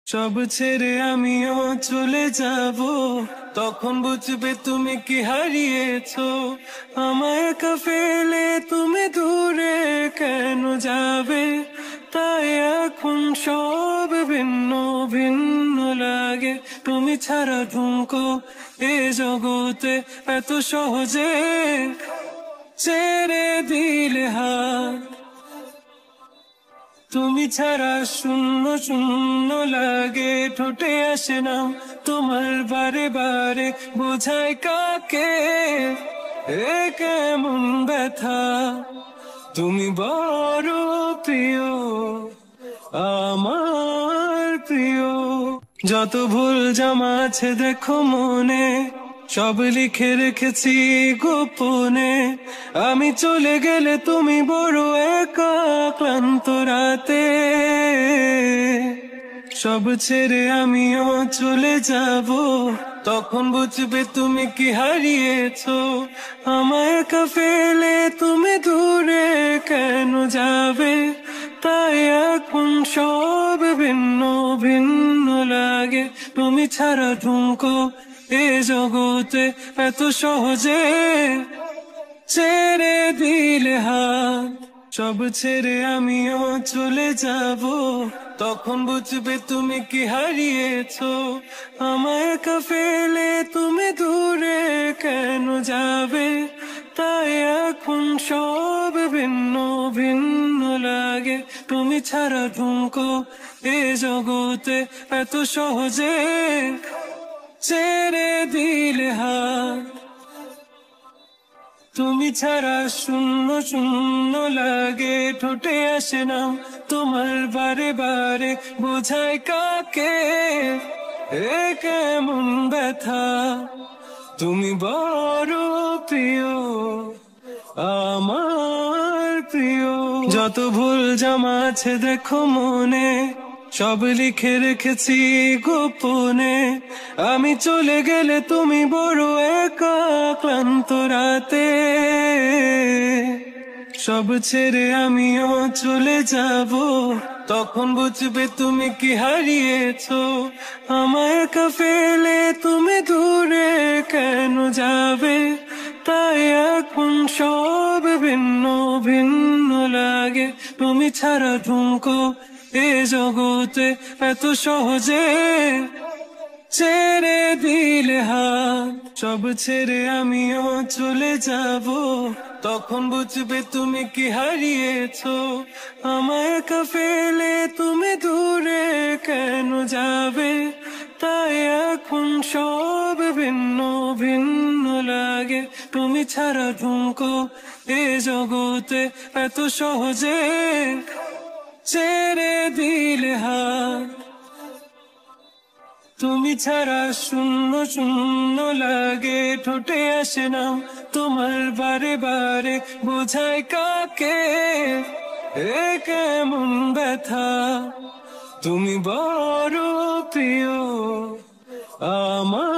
সব ছেড়ে আমিও চলে যাব, তখন বুঝবে তুমি কি হারিয়েছো। আমায় একা ফেলে তুমি দূরে কেন যাবে, তাই এখন সব ভিন্ন ভিন্ন লাগে। তুমি ছাড়া ঢুকো এ জগতে এত সহজে ছেড়ে দিলে হাত। তুমি ছাড়া শূন্য শূন্য লাগে, ঠোঁটে আসে না তোমার বারে বারে, বোঝায় কাকে এ কেমন ব্যথা। তুমি বড় প্রিয়, আমার প্রিয়। যত ভুল জমা আছে দেখো মনে, সব লিখে রেখেছি গোপনে। আমি চলে গেলে তুমি বড় একা ক্লান্ত রাতে, সব ছেড়ে আমিও চলে যাব, তখন বুঝবে তুমি কি হারিয়েছো। আমায় একা ফেলে তুমি দূরে কেন যাবে, তাই এখন সব ভিন্ন ভিন্ন লাগে। তুমি ছাড়া ঢুকো এ জগতে এত সহজে ছেড়ে দিলে হাত। সব ছেড়ে আমিও চলে যাব, তখন বুঝবে তুমি কি হারিয়েছো। আমায় একা ফেলে তুমি দূরে কেন যাবে, তাই এখন সব ভিন্ন ভিন্ন লাগে। তুমি ছাড়া ঢুকো এ জগতে এত সহজে ছেড়ে দিলে হাত। তুমি ছাড়া শূন্য শূন্য লাগে, ঠোঁটে আসে না তোমার বারে বারে, বোঝায় কাকে এ কেমন ব্যথা। তুমি বড় প্রিয়, আমার প্রিয়। যত ভুল জমা আছে দেখো মনে, সব লিখে রেখেছি গোপনে। আমি চলে গেলে তুমি বড় একা ক্লান্ত রাতে, সব ছেড়ে আমিও চলে যাব, তখন বুঝবে তুমি কি হারিয়েছো। আমায় একা ফেলে তুমি দূরে কেন যাবে, তাই এখন সব ভিন্ন ভিন্ন লাগে। তুমি ছাড়া ঢুকো এ জগতে এত সহজে ছেড়ে দিলে হাত। সব ছেড়ে আমিও চলে যাব, তখন বুঝবে তুমি কি হারিয়েছো। আমায় একা ফেলে তুমি দূরে কেন যাবে, তাই এখন সব ভিন্ন ভিন্ন লাগে। তুমি ছাড়া ঢুকো এ জগতে এত সহজে ছেড়ে দিলে হাত। তুমি ছাড়া শূন্য শূন্য লাগে, ঠোঁটে আসে না তোমার বারে বারে, বোঝায় কাকে এ কেমন ব্যথা। তুমি বড় প্রিয়, আমার